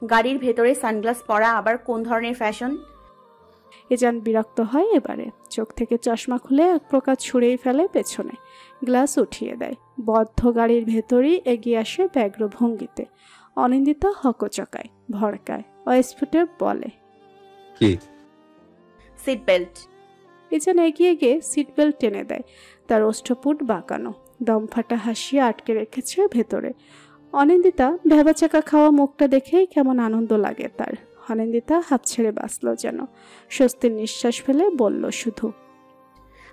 গাড়ির ভেতরে সানগ্লাস পরা আবার কোন ধরনের ফ্যাশন? ইজান বিরক্ত হয় এবারে। চোখ থেকে চশমা খুলে এক প্রকার ছুঁড়েই ফেলে পেছনে, গ্লাস উঠিয়ে দেয়। বদ্ধ গাড়ির ভেতরই এগিয়ে আসে ব্যগ্র ভঙ্গিতে। অনিন্দিতা হকচকায়, ভড়কায়, অস্ফুটে বলে, কি? Seat belt. ইজান এগিয়ে গিয়ে সিট বেল্ট টেনে দেয়। তার ওষ্ঠপুট বাঁকানো, দমফাটা হাসি আটকে রেখেছে ভেতরে। অনিন্দিতা ভেবাচাকা খাওয়া মুখটা দেখেই কেমন আনন্দ লাগে তার। অনিন্দিতা হাত ছেড়ে বাঁচল যেন। স্বস্তির নিঃশ্বাস ফেলে বলল শুধু,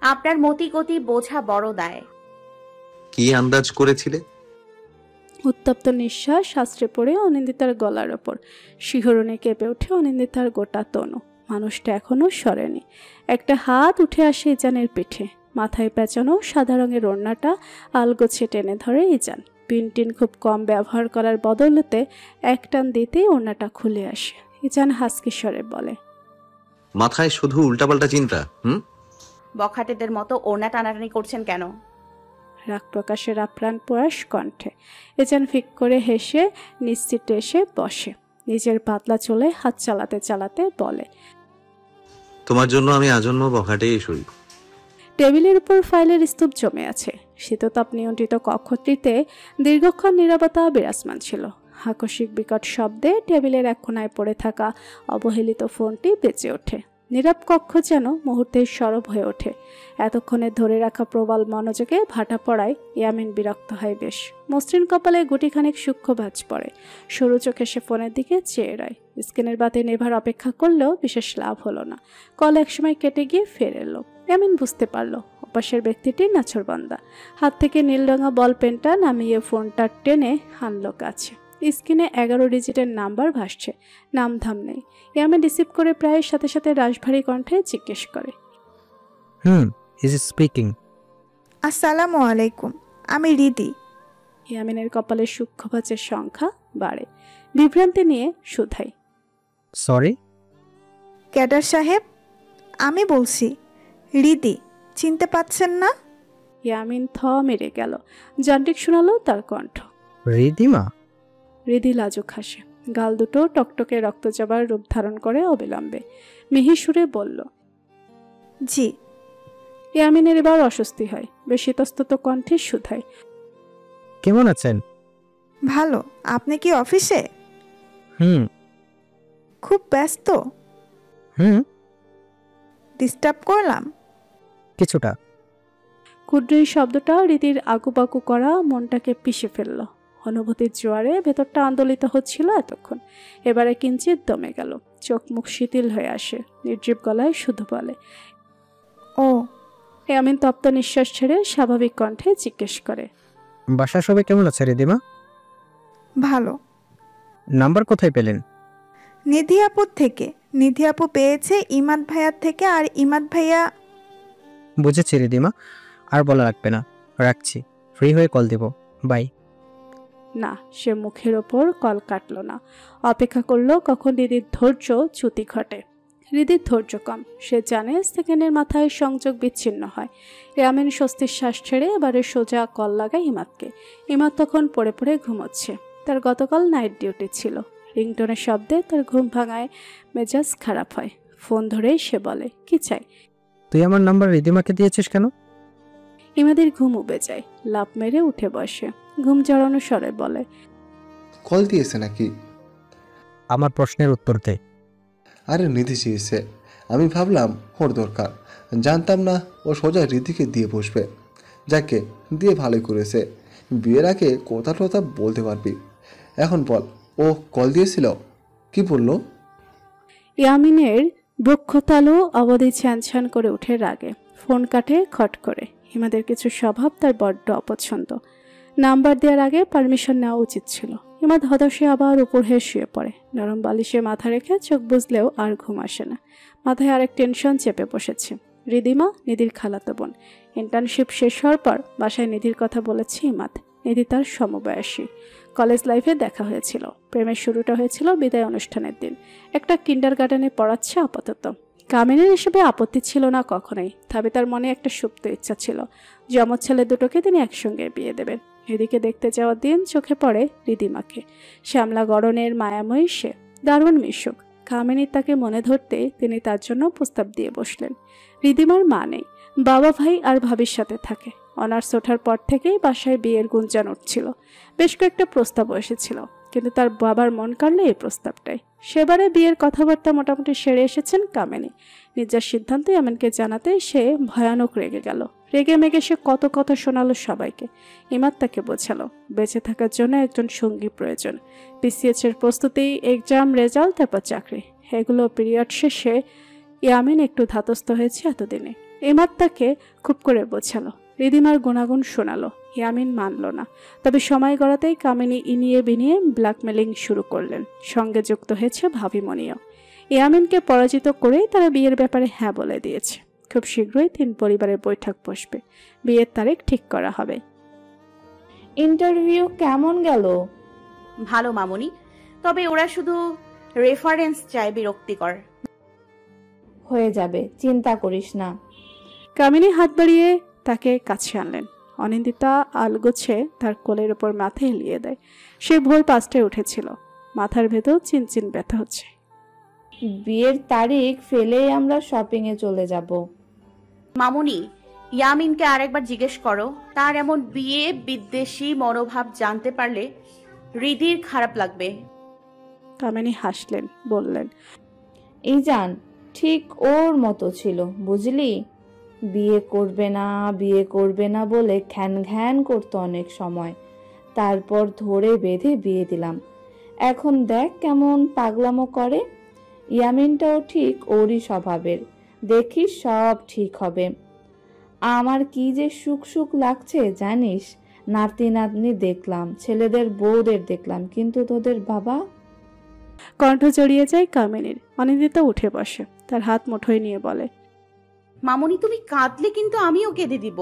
আপনার মতি গতি বোঝা বড় দায়। কি আন্দাজ করেছিলে? উত্তপ্ত নিঃশ্বাস আশ্রে পড়ে অনিন্দিতার গলার ওপর। শিহরণে কেঁপে ওঠে অনিন্দিতার গোটা তনু। মানুষটা এখনো সরেনি। একটা হাত উঠে আসে ইজানের পিঠে। মাথায় পেঁচানো সাদা রঙের ওড়নাটা আলগোছে টেনে ধরে ইজান। পিনটিন খুব কম ব্যবহার করার বদলতে এক টান দিতেই ওড়নাটা খুলে আসে। ইজান হাসকি স্বরে বলে, মাথায় শুধু উল্টাপাল্টা চিন্তা। বখাটেদের মতো ওড়না টানাটানি করছেন কেন? রাগ প্রকাশের আপ্রাণ প্রয়াস কণ্ঠে। ইজান ফিক করে হেসে নিশ্চিত এসে বসে। নিজের পাতলা চুলে হাত চালাতে চালাতে বলে, তোমার জন্য আমি আজন্ম বখাটেই শুই। টেবিলের উপর ফাইলের স্তূপ জমে আছে। শীততাপ নিয়ন্ত্রিত কক্ষটিতে দীর্ঘক্ষণ নীরবতা বিরাজমান ছিল। আকস্মিক বিকট শব্দে টেবিলের এক কোণায় পড়ে থাকা অবহেলিত ফোনটি বেজে ওঠে। নীরব কক্ষ যেন মুহূর্তে সরব হয়ে ওঠে। এতক্ষণে ধরে রাখা প্রবল মনোযোগে ভাটা পড়ায় ইয়ামিন বিরক্ত হয় বেশ। মসৃণ কপালে গুটিখানেক সূক্ষ্ম ভাঁজ পড়ে। সরু চোখে সে ফোনের দিকে চেয়ে রয়। স্ক্রিনের বাতি নেভার অপেক্ষা করলেও বিশেষ লাভ হলো না। কল একসময় কেটে গিয়ে ফের এলো। ইয়ামিন বুঝতে পারল অপাশের ব্যক্তিটি নাছোড়বান্দা। হাত থেকে নীল রঙা বল পেনটা নামিয়ে ফোনটা টেনে আনলো কাছে। স্ক্রিনে 11 ডিজিটের নাম্বার ভাসছে, নাম ধাম নেই। ইয়ামিন রিসিভ করে প্রায় সাথে সাথে রাশভারী কণ্ঠে জিজ্ঞেস করে, ইজ স্পিকিং। আসসালামু আলাইকুম, আমি রিদি। ইয়ামিনের কপালে সূক্ষ্ম ভাঁজের সংখ্যা বাড়ে। বিভ্রান্তি নিয়ে শুধাই, সরি ক্যাডার সাহেব, আমি বলছি রিদি, চিনতে পাচ্ছেন না? ইয়ামিন থ মেরে গেল। যান্ত্রিক শোনালো তার কণ্ঠ। রিদিমা? রিদি লাজুক হাসে। গাল দুটো টকটকে রক্তজবার রূপ ধারণ করে অবিলম্বে। মিহি সুরে বলল, জি। ইয়ামিনের এবার অস্বস্তি হয়। বেশ ইতস্তত কণ্ঠে শুধায়, কেমন আছেন? ভালো। আপনি কি অফিসে? হুম। খুব ব্যস্ত? হুম। ডিস্টার্ব করলাম? কিছুটা। ক্ষুদ্র এই শব্দটা রীতির আগুপাকু করা মনটাকে পিষে ফেলল। অনুভূতির জোয়ারে ভেতরটা আন্দোলিত হচ্ছিল এতক্ষণ। এবারে কিঞ্চিত দমে গেল। চোখ মুখ শিথিল হয়ে আসে। নির্জীব গলায় শুধু বলে, ও। ইয়ামিন তপ্ত নিঃশ্বাস ছেড়ে স্বাভাবিক কণ্ঠে জিজ্ঞেস করে, বাসা সবাই কেমন আছে রিদিমা? ভালো। নাম্বার কোথায় পেলেন? নিধি আপুর থেকে। নিধি আপু পেয়েছে ইমাদ ভাইয়ার থেকে, আর ইমাদ ভাইয়া। বুঝেছি রিদিমা, আর বলা লাগবে না, রাখছি। ফ্রি হয়ে কল দেব, বাই। না, সে মুখের ওপর কল কাটল না। অপেক্ষা করলো কখন রিদির ধৈর্য চ্যুতি ঘটে। রিদির ধৈর্য কম। সে জানে সেকেন্ডের মাথায় সংযোগ বিচ্ছিন্ন হয়। ইয়ামিন স্বস্তির শ্বাস ছেড়ে এবারে সোজা কল লাগায় ইমাদকে। ইমাদ তখন পড়ে পড়ে ঘুমোচ্ছে। তার গতকাল নাইট ডিউটি ছিল। রিংটোনের শব্দে তার ঘুম ভাঙায় মেজাজ খারাপ হয়। ফোন ধরেই সে বলে, কি চাই? তুই আমার নাম্বার রিদিমাকে দিয়েছিস কেন? ইমাদের ঘুম উবে যায়। লাফ মেরে উঠে বসে। ঘুম জড়ানো স্বরে বলে, কল দিয়েছে নাকি? আমার প্রশ্নের উত্তর দে। আরে নিধি চেয়েছে। আমি ভাবলাম ওর দরকার, জানতাম না ও সোজা রিধিকে দিয়ে বসবে। যাকে দিয়ে ভালোই করেছে। বিয়ের আগে কথা টথা বলতে পারবি। এখন বল, ও কল দিয়েছিল, কি বললো? ইয়ামিনের বক্ষতালু অবধি ছ্যান করে উঠে রাগে। ফোন কাটে খট করে। হিমাদের কিছু স্বভাব তার বড্ড অপছন্দ। নাম্বার দেওয়ার আগে পারমিশন নেওয়া উচিত ছিল। হিমাদ হতাশে আবার উপর হয়ে শুয়ে পড়ে। নরম বালিশে মাথা রেখে চোখ বুঝলেও আর ঘুম আসে না। মাথায় আরেক টেনশন চেপে বসেছে। রিদিমা নিধির খালাতো বোন। ইন্টার্নশিপ শেষ হওয়ার পর বাসায় নিধির কথা বলেছে হিমাদ। নিধি তার সমবয়সী। কলেজ লাইফে দেখা হয়েছিল। প্রেমের শুরুটা হয়েছিল বিদায় অনুষ্ঠানের দিন। একটা কিন্ডারগার্টেনে পড়াচ্ছে আপাতত। কামিনীর হিসেবে আপত্তি ছিল না কখনোই। তবে তার মনে একটা সুপ্ত ইচ্ছা ছিল, যমজ ছেলে দুটোকে তিনি একসঙ্গে বিয়ে দেবেন। এদিকে দেখতে যাওয়ার দিন চোখে পড়ে রিদিমাকে। শ্যামলা গড়নের মায়াময়ী সে, দারুণ মিশুক। কামিনী তাকে মনে ধরতে তিনি তার জন্য প্রস্তাব দিয়ে বসলেন। রিদিমার মা নেই, বাবা ভাই আর ভাবির সাথে থাকে। অনার্স ওঠার পর থেকেই বাসায় বিয়ের গুঞ্জন উঠছিল। বেশ কয়েকটা প্রস্তাব এসেছিল, কিন্তু তার বাবার মন কাড়ল এই প্রস্তাবটাই। সেবারে বিয়ের কথাবার্তা মোটামুটি সেরে এসেছেন কামিনী। নিজের সিদ্ধান্ত ইয়ামিনকে জানাতে সে ভয়ানক রেগে গেল। রেগে মেগে সে কত কথা শোনালো সবাইকে। ইমাদ তাকে বোঝালো বেঁচে থাকার জন্য একজন সঙ্গী প্রয়োজন। পিসিএস এর প্রস্তুতি, এক্সাম, রেজাল্ট, তারপর চাকরি, এগুলো পিরিয়ড শেষে ইয়ামিন একটু ধাতস্থ হয়েছে এতদিনে। ইমাদ তাকে খুব করে বোঝালো, রিদিমার গুণাগুণ শোনালো। ইয়ামিন মানল না। তবে সময় গড়াতেই কামিনী ইনিয়ে বিনিয়ে ব্ল্যাকমেলিং শুরু করলেন। সঙ্গে যুক্ত হয়েছে ভাবিমণিও। ইয়ামিনকে পরাজিত করেই তারা বিয়ের ব্যাপারে হ্যাঁ বলে দিয়েছে। খুব শীঘ্রই 3 পরিবারের বৈঠক বসবে, বিয়ের তারিখ ঠিক করা হবে। ইন্টারভিউ কেমন গেল? ভালো মামুনি, তবে ওরা শুধু রেফারেন্স চায়, বিরক্তিকর। হয়ে যাবে, চিন্তা করিস না। কামিনী হাত বাড়িয়ে তাকে কাছে আনলেন। অনিন্দিতা আলগোছে তার কোলের ওপর মাথা হেলিয়ে দেয়। সে ভোর 5টায় উঠেছিল। মাথার ভেতর চিনচিন ব্যথা হচ্ছে। বিয়ের তারিখ ফেলেই আমরা শপিং এ চলে যাব। মামুনি, ইয়ামিনকে আরেকবার জিজ্ঞেস করো। তার এমন বিয়ে বিদ্বেষী মনোভাব জানতে পারলে হৃদির খারাপ লাগবে। কামিনী হাসলেন, বললেন, এই জান ঠিক ওর মতো ছিল, বুঝলি? বিয়ে করবে না বলে ঘ্যান ঘ্যান করতো অনেক সময়। তারপর ধরে বেঁধে বিয়ে দিলাম। এখন দেখ কেমন পাগলামো করে। ইয়ামিনটাও ঠিক ওরই স্বভাবের। দেখিস সব ঠিক হবে। আমার কি যে সুখ সুখ লাগছে জানিস। নাতি নাতনি দেখলাম, ছেলেদের বউদের দেখলাম, কিন্তু তোদের বাবা। কণ্ঠ জড়িয়ে যায় কামিনীর। অনিন্দিতা উঠে বসে, তার হাত মুঠোয় নিয়ে বলে, মামুনি তুমি কাঁদলে কিন্তু আমিও কেঁদে দিব।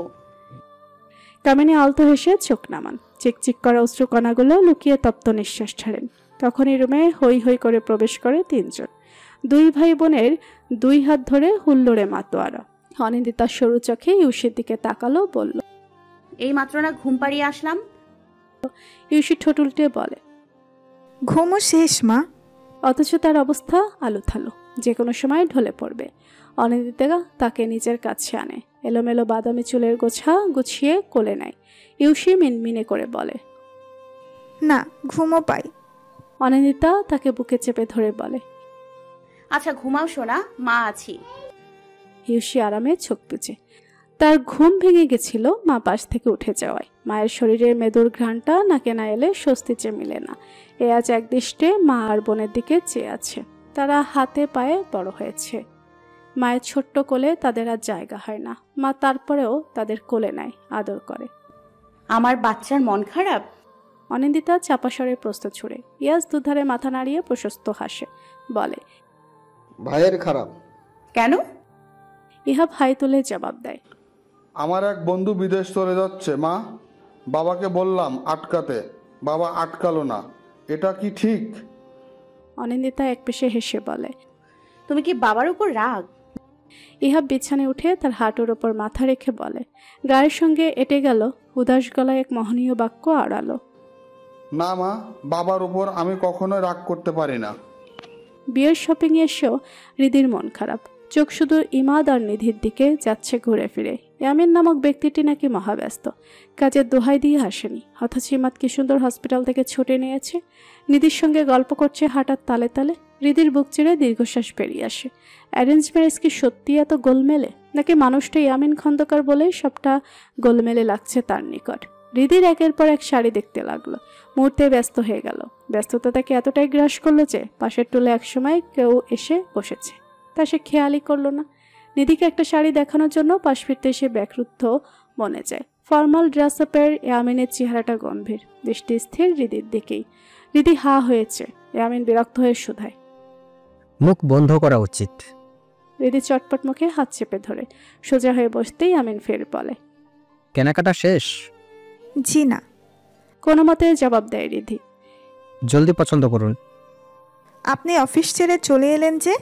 কামিনী আলতো হেসে চোখ নামান। চিকচিক করা অশ্রুকণাগুলো লুকিয়ে তপ্ত নিঃশ্বাস ছাড়েন। তখনই রুমে হই হই করে প্রবেশ করে 3 জন। 2 ভাই বোনের 2 হাত ধরে হুল্লোড়ে মাতোয়ারা। অনিন্দিতা সরু চোখে ইউসির দিকে তাকালো, বলল, এই মাত্র না ঘুম পাড়িয়ে আসলাম। ইউসি ঠোঁট উল্টে বলে, ঘুমও শেষ মা। অথচ তার অবস্থা আলুথালু, যে কোনো সময় ঢলে পড়বে। অনিন্দিতা তাকে নিজের কাছে আনে। এলোমেলো বাদামি চুলের গোছা গুছিয়ে কোলে নেয়। ইউসি মিনমিনে করে বলে, না, ঘুমও পাই। অনিন্দিতা তাকে বুকে চেপে ধরে বলে, আচ্ছা ঘুমাও সোনা, মা আছি। ইউসি আরামে চোখ বুজে। তার ঘুম ভেঙে গেছিল মা পাশ থেকে উঠে যাওয়ায়। মায়ের শরীরের মেদুর ঘ্রাণটা নাকে না এলে স্বস্তি চেয়ে মিলে না। এ আজ একদৃষ্টে মা আর বোনের দিকে চেয়ে আছে। তারা হাতে পায়ে বড় হয়েছে। মায়ের ছোট্ট কোলে তাদের আর জায়গা হয় না। মা তারপরেও তাদের কোলে নেয়, আদর করে। আমার বাচ্চার মন খারাপ? অনিন্দিতা চাপা স্বরে প্রশ্ন ছুড়ে। ইয়াস দুধারে মাথা নাড়িয়ে প্রশস্ত হাসে, বলে, ভাইয়ের খারাপ। কেন? ইহাব হাই তুলে জবাব দেয়, আমার এক বন্ধু বিদেশ চলে যাচ্ছে মা। বাবাকে বললাম আটকাতে, বাবা আটকালো না। এটা কি ঠিক? অনিন্দিতা এক পেশে হেসে বলে, তুমি কি বাবার উপর রাগ? ইহাব বিছানে উঠে তার হাঁটুর ওপর মাথা রেখে বলে। গায়ের সঙ্গে এঁটে গেল। উদাস গলায় এক মোহনীয় বাক্য আড়ালো, না মা, বাবার উপর আমি কখনোই রাগ করতে পারি না। বিয়ের শপিং এসেও হৃদির মন খারাপ। চোখ শুধু ইমাদ আর নিধির দিকে যাচ্ছে ঘুরে ফিরে। ইয়ামিন নামক ব্যক্তিটি নাকি মহাব্যস্ত, কাজের দোহাই দিয়ে আসেনি। অথচ ইমাদ কি সুন্দর হসপিটাল থেকে ছুটে নিয়েছে। নিধির সঙ্গে গল্প করছে হাঁটার তালে তালে। হৃদির বুক চিরে দীর্ঘশ্বাস বেরিয়ে আসে। অ্যারেঞ্জ ম্যারেজ কি সত্যি এত গোলমেলে, নাকি মানুষটা ইয়ামিন খন্দকার বলেই সবটা গোলমেলে লাগছে তার নিকট? হৃদির একের পর এক শাড়ি দেখতে লাগলো। মুহূর্তে ব্যস্ত হয়ে গেল। ব্যস্ততা তাকে এতটাই গ্রাস করলো যে পাশের টুলে একসময় কেউ এসে বসেছে, তা সে খেয়ালই করলো না। নিধিকে একটা শাড়ি দেখানোর জন্য পাশ ফিরতে এসে ব্যাকরুদ্ধ মনে যায়। ফর্মাল ড্রেস আপের ইয়ামিনের চেহারাটা গম্ভীর, দৃষ্টি স্থির হৃদির দিকেই। হৃদি হা হয়েছে। ইয়ামিন বিরক্ত হয়ে শুধায়, মুখ বন্ধ করা উচিত। হৃদি চটপট মুখে হাত চেপে ধরে সোজা হয়ে বসতেই ইয়ামিন ফের বলে, কেনাকাটা শেষ? জি না। কোনো মতে জবাব দেয় হৃদি। জলদি পছন্দ করুন। আপনি অফিস ছেড়ে চলে এলেন যে?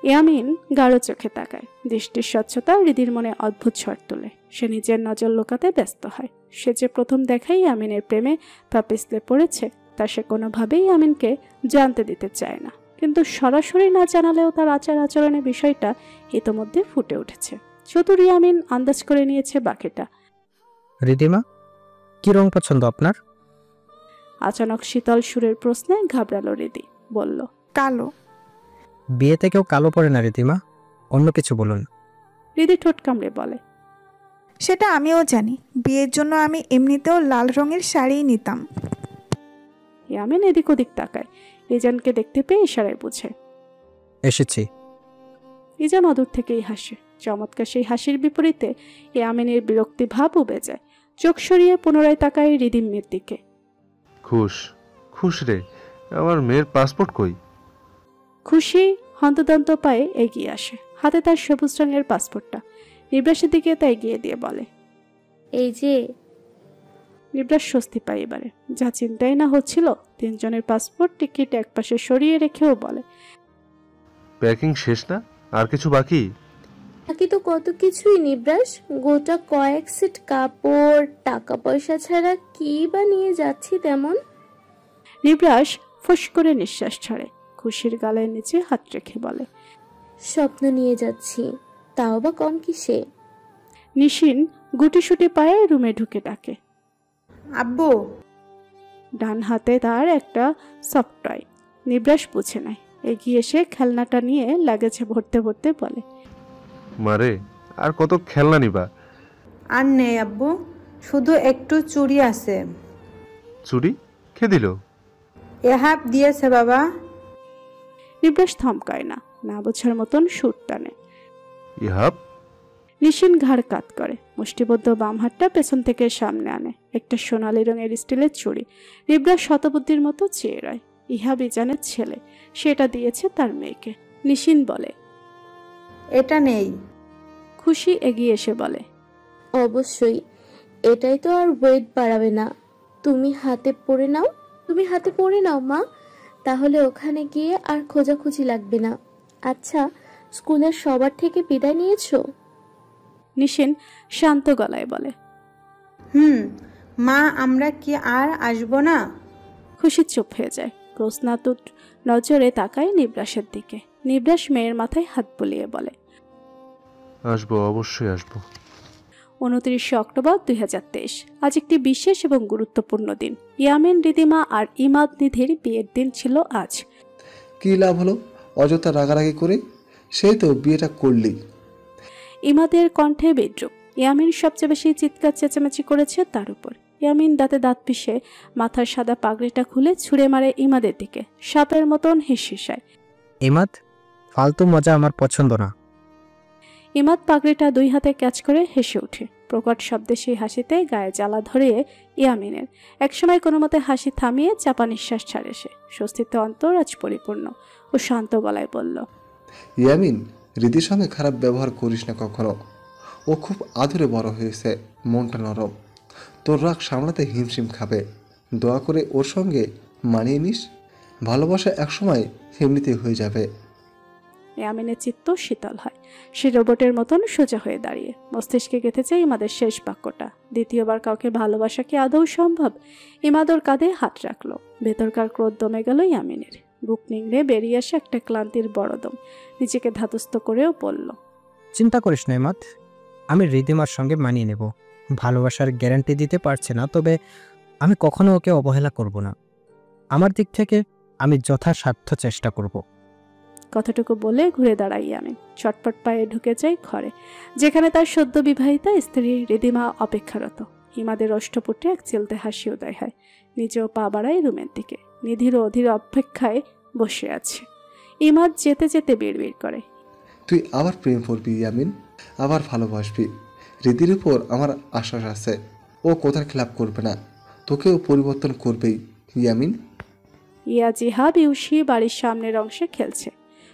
ইয়ামিন গাঢ় চোখে তাকায়। দৃষ্টির স্বচ্ছতা হৃদির মনে অদ্ভুত ঝড় তোলে। সে নিজের নজর লোকাতে ব্যস্ত হয়। সে যে প্রথম দেখাই ইয়ামিনের প্রেমে পা পিছলে পড়েছে তা সে কোনোভাবেই ইয়ামিনকে জানতে দিতে চায় না, কিন্তু সরাসরি না জানালেও তার আচার আচরণের বিষয়টা ইতোমধ্যে ফুটে উঠেছে। চতুর ইয়ামিন আন্দাজ করে নিয়েছে বাকিটা। রিদিমা, কি রং পছন্দ আপনার? আচানক শীতল সুরের প্রশ্নে ঘাবড়ালো হৃদি। বলল, কালো। বিয়েতে কেউ কালো পরে না রিদিমা, অন্য কিছু বলুন। হৃদি ঠোঁট কামড়ে বলে, সেটা আমিও জানি, বিয়ের জন্য আমি এমনিতেও লাল রঙের শাড়িই নিতাম। ইয়ামিন এদিক ওদিক তাকায়। ইজানকে দেখতে পেয়ে ইশারায় বুঝে। এসেছি। ইজান অদূর থেকেই হাসে। চমৎকার সেই হাসির বিপরীতে ইয়ামিনের বিরক্তি ভাব উবে যায়। চোখ সরিয়ে পুনরায় তাকায় রিদিমের দিকে। খুশ রে, আমার মেয়ের পাসপোর্ট কই? খুশি হন্তদন্ত পায়ে এগিয়ে আসে। হাতে তার সবুজ রঙের পাসপোর্টটা। নিব্রাসের দিকে তা এগিয়ে দিয়ে বলে, এই যে। নিব্রাস স্বস্তি পায় এবারে। যা চিন্তাই না হচ্ছিল, তিনজনের পাসপোর্ট টিকিট একপাশে সরিয়ে রেখেও বলে, প্যাকিং শেষ না? আর কিছু বাকি? বাকি তো কত কিছুই নিব্রাস, গোটা কয়েক সেট কাপড়, টাকা পয়সা ছাড়া কি বা নিয়ে যাচ্ছি তেমন। নিব্রাস ফুস করে নিঃশ্বাস ছাড়ে। খুশির গালের নিচে হাত রেখে বলে, স্বপ্ন নিয়ে যাচ্ছি, তাও বা কম কিসে। নিশিন গুটিসুটি পায়ে রুমে ঢুকে ডাকে, আব্বু। ডান হাতে তার একটা সফট টয়। নিব্রাস বুঝে নেয়। এগিয়ে এসে খেলনাটা নিয়ে লাগেছে ভরতে ভরতে বলে, মারে, আর কত খেলনা নিবা? আর নেই আব্বু, শুধু একটু চুড়ি আছে। চুড়ি কে দিল? এহাব দিয়েছে বাবা। নিব্রাস থমকায় না, না বোঝার মতন সুর টানে। ইহাব? নিশিন ঘাড় কাত করে। মুষ্টিবদ্ধ বাম হাতটা পেছন থেকে সামনে আনে। একটা সোনালী রঙের স্টিলের চুড়ি। নিব্রাস শতবুদ্ধির মতো চেয়ে রয়। ইহাব ইজানের ছেলে, সেটা দিয়েছে তার মেয়েকে। নিশিন বলে, এটা নেই। খুশি এগিয়ে এসে বলে, অবশ্যই, এটাই তো আর ওয়েট বাড়াবে না। তুমি হাতে পরে নাও মা, তাহলে ওখানে গিয়ে আর খোঁজাখুঁজি লাগবে না। আচ্ছা, স্কুলের সবার থেকে বিদায় নিয়েছো? নিশিন শান্ত গলায় বলে, মা, আমরা কি আর আসবো না? খুশি চুপ হয়ে যায়। প্রশ্নাতুর নজরে তাকায় নিব্রাসের দিকে। নিব্রাস মেয়ের মাথায় হাত বুলিয়ে বলে, আসবো, অবশ্যই আসবো। 29 অক্টোবর 2023। আজ একটি বিশেষ এবং গুরুত্বপূর্ণ দিন। ইয়ামিন, রিদিমা আর ইমাদ নিধির বিয়ের দিন ছিল আজ। কি লাভ হলো অযথা রাগারাগি করে? সেই তো বিয়েটা করলি। ইমাদের কণ্ঠে বিদ্রুপ। ইয়ামিন সবচেয়ে বেশি চিৎকার চেঁচামেচি করেছে তার উপর। ইয়ামিন দাঁতে দাঁত পিষে মাথার সাদা পাগড়িটা খুলে ছুঁড়ে মারে ইমাদের দিকে। সাপের মতন হিসহিসায়। ইমাদ, ফালতু মজা আমার পছন্দ না। ইমাদ পাগড়িটা 2 হাতে ক্যাচ করে হেসে ওঠে। প্রকট শব্দে সেই হাসিতে গায়ে জ্বালা ধরে ইয়ামিনের। একসময় কোনো মতে হাসি থামিয়ে চাপা নিঃশ্বাস ছাড়ে সে। স্বস্তিতে অন্তর আজ পরিপূর্ণ। ও শান্ত গলায় বলল, ইয়ামিন, রীতির সঙ্গে খারাপ ব্যবহার করিস না কখনো। ও খুব আদরে বড় হয়েছে, মনটা নরম। তোর রাগ সামলাতে হিমশিম খাবে। দয়া করে ওর সঙ্গে মানিয়ে নিস। ভালোবাসা একসময় এমনিতেই হয়ে যাবে। ইয়ামিনের চিত্ত শীতল হয়। সে রোবটের মতন সোজা হয়ে দাঁড়িয়ে মস্তিষ্কে গেঁথেছে ইমাদের শেষ বাক্যটা। দ্বিতীয়বার কাউকে ভালোবাসা কি আদৌ সম্ভব? ইমাদর কাঁধে হাত রাখলো। ভেতরকার ক্রোধ দমে গেল ইয়ামিনের। বুক নিংড়ে বেরিয়ে আসে একটা ক্লান্তির বড় দম। নিজেকে ধাতস্থ করেও বলল, চিন্তা করিস না ইমাদ, আমি রিদিমার সঙ্গে মানিয়ে নেব। ভালোবাসার গ্যারান্টি দিতে পারছি না, তবে আমি কখনো ওকে অবহেলা করব না। আমার দিক থেকে আমি যথাসাধ্য চেষ্টা করব। কথাটুকু বলে ঘুরে দাঁড়াই আমি। চটপট পায়ে ঢুকে যাই ঘরে, যেখানে তার সদ্য বিবাহিতা স্ত্রী রিদিমা অপেক্ষারত। ইমাদের অষ্টপুটে এক চিলতে হাসি উদয় হয়। নিজেও পা বাড়ায় রুমের দিকে। নিধির অধীর অপেক্ষায় বসে আছে। ইমাদ যেতে যেতে বিড়বিড় করে, তুই আবার প্রেম করবি ইয়ামিন, আবার ভালোবাসবি। রীতির উপর আমার আশ্বাস আছে। ও কোথার খেলাপ করবে না, তোকেও পরিবর্তন করবেই ইয়ামিন। ইয়া জিহাব ইউসি বাড়ির সামনের অংশে খেলছে।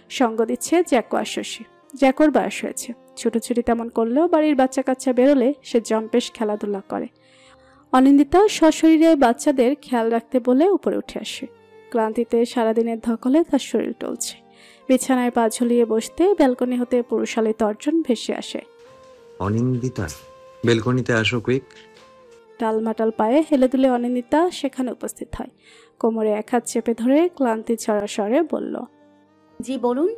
সঙ্গ দিচ্ছে জ্যাকো আর শশী। জ্যাকোর বয়স হয়েছে। ছুটোছুটি তেমন করলেও বাড়ির বাচ্চা কাচ্চা বেরোলে সে জম্পেশ খেলাধুলা করে। অনিন্দিতা সশরীরে বাচ্চাদের খেয়াল রাখতে বলে উপরে উঠে আসে। ক্লান্তিতে সারাদিনের ধকলে তার শরীর টলছে। বিছানায় পা ঝুলিয়ে বসতে ব্যালকনি হতে পুরুষালী তর্জন ভেসে আসে। অনিন্দিতা, বেলকনিতে আসো কুইক। টালমাটাল পায়ে হেলে দুলে অনিন্দিতা সেখানে উপস্থিত হয়। কোমরে এক হাত চেপে ধরে ক্লান্তি ছড়া স্বরে বলল, জি বলুন।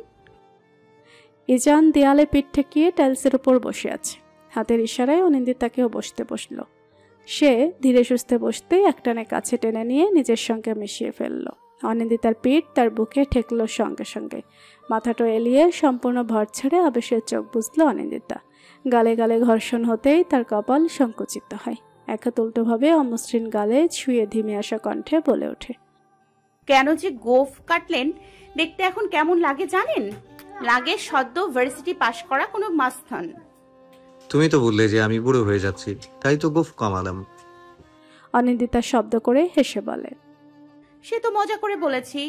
ইজান দেয়ালে পিঠ ঠেকিয়ে টাইলসের উপর বসে আছে। হাতের ইশারায় অনিন্দিতাকেও বসতে বসল। সে ধীরে সুস্থে বসতে একটানে কাছে টেনে নিয়ে নিজের সঙ্গে মিশিয়ে ফেলল। অনিন্দিতার পিঠ তার বুকে ঠেকল সঙ্গে সঙ্গে। মাথাটা এলিয়ে সম্পূর্ণ ভর ছেড়ে আবেশের চোখ বুঝল অনিন্দিতা। গালে গালে ঘর্ষণ হতেই তার কপাল সংকুচিত হয়। এক হাত উল্টোভাবে অমসৃণ গালে ছুঁয়ে ধিমে আসা কণ্ঠে বলে ওঠে, কেন যে গোফ কাটলেন, দেখতে এখন কেমন লাগে জানেন? লাগে সদ্য ভার্সিটি পাশ করা কোনো মাস্তান। তুমি তো বললে যে আমি বুড়ো হয়ে যাচ্ছি, তাই তো গোফ কমালাম। অনিন্দিতা শব্দ করে হেসে বলে, সে তো মজা করে বলেছি,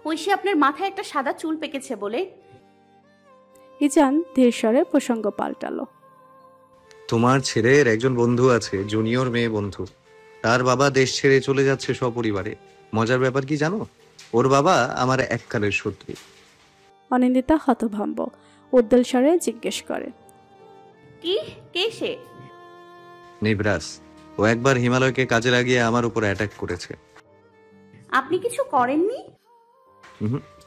ওই সে আপনার মাথায় একটা সাদা চুল পেকেছে বলে। ইজান ধীর স্বরে প্রসঙ্গ পাল্টালো, তোমার ছেলের একজন বন্ধু আছে, জুনিয়র মেয়ে বন্ধু। তার বাবা দেশ ছেড়ে চলে যাচ্ছে সপরিবারে। মজার ব্যাপার কি জানো? ওর বাবা আমার এককালের শত্রু। অনিন্দিতা হতভম্ব উদ্দেল স্বরে জিজ্ঞেস করে, কি? কে সে? নিবরাস। ও একবার হিমালয়কে কাজে লাগিয়ে আমার উপর অ্যাটাক করেছে। আপনি কিছু করেননি?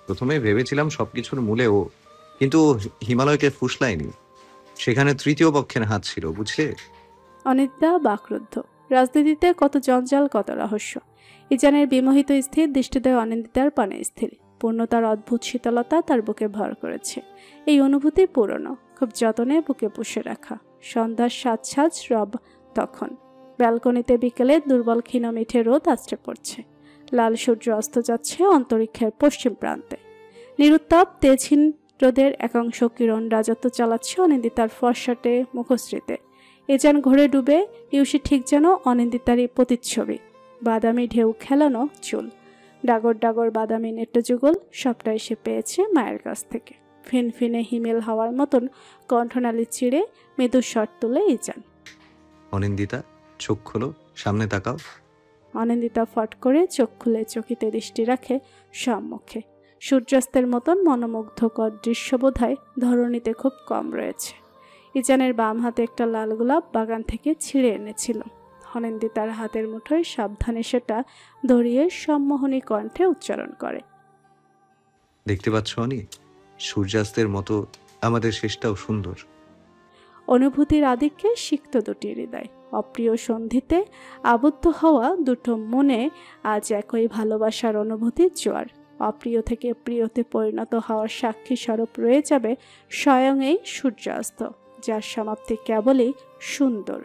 প্রথমে ভেবেছিলাম সবকিছুর মূলে ও, কিন্তু ও হিমালয়কে ফুসলায়নি। সেখানে তৃতীয় পক্ষের হাত ছিল, বুঝলে? অনিন্দিতা বাকরুদ্ধ। রাজনীতিতে কত জঞ্জাল, কত রহস্য। ইজানের বিমোহিত স্থির দৃষ্টিতে অনিন্দিতার পানে স্থির। পূর্ণতার অদ্ভুত শীতলতা তার বুকে ভর করেছে। এই অনুভূতি পুরনো, খুব যতনে বুকে পুষে রাখা। সন্ধ্যার সাজ রব তখন। ব্যালকনিতে বিকেলে দুর্বল ক্ষীণ মিঠে রোদ আছড়ে পড়ছে। লাল সূর্য অস্ত যাচ্ছে অন্তরিক্ষের পশ্চিম প্রান্তে। নিরুত্তাপ তেজহীন রোদের একাংশ কিরণ রাজত্ব চালাচ্ছে অনিন্দিতার ফর্সাটে মুখশ্রীতে। এজান ঘরে ডুবে, ইউসি ঠিক যেন অনিন্দিতারই প্রতিচ্ছবি। বাদামি ঢেউ খেলানো চুল, ডাগর ডাগর বাদামি নেট্যযুগল, সবটাই সে পেয়েছে মায়ের কাছ থেকে। ফিনফিনে হিমেল হাওয়ার মতন কণ্ঠনালী চিড়ে মৃদু স্বর তুলে ইজান, অনিন্দিতা চোখ খোলো, সামনে তাকাও। অনিন্দিতা ফট করে চোখ খুলে চকিতে দৃষ্টি রাখে সম্মুখে। সূর্যাস্তের মতন মনোমুগ্ধকর দৃশ্য বোধহয় ধরণীতে খুব কম রয়েছে। ইজানের বাম হাতে একটা লাল গোলাপ বাগান থেকে ছিঁড়ে এনেছিল। অনিন্দিতার হাতের মুঠোয় সাবধানে সেটা ধরিয়ে সম্মোহনী কণ্ঠে উচ্চারণ করে, দেখতে পাচ্ছ অনি, সূর্যাস্তের মতো আমাদের শেষটাও সুন্দর। অনুভূতির আধিক্যে সিক্ত দুটি হৃদয়, অপ্রিয় সন্ধিতে আবদ্ধ হওয়া দুটো মনে আজ একই ভালোবাসার অনুভূতির জোয়ার। অপ্রিয় থেকে প্রিয়তে পরিণত হওয়ার সাক্ষী স্বরূপ রয়ে যাবে স্বয়ং এই সূর্যাস্ত, যার সমাপ্তি কেবলই সুন্দর।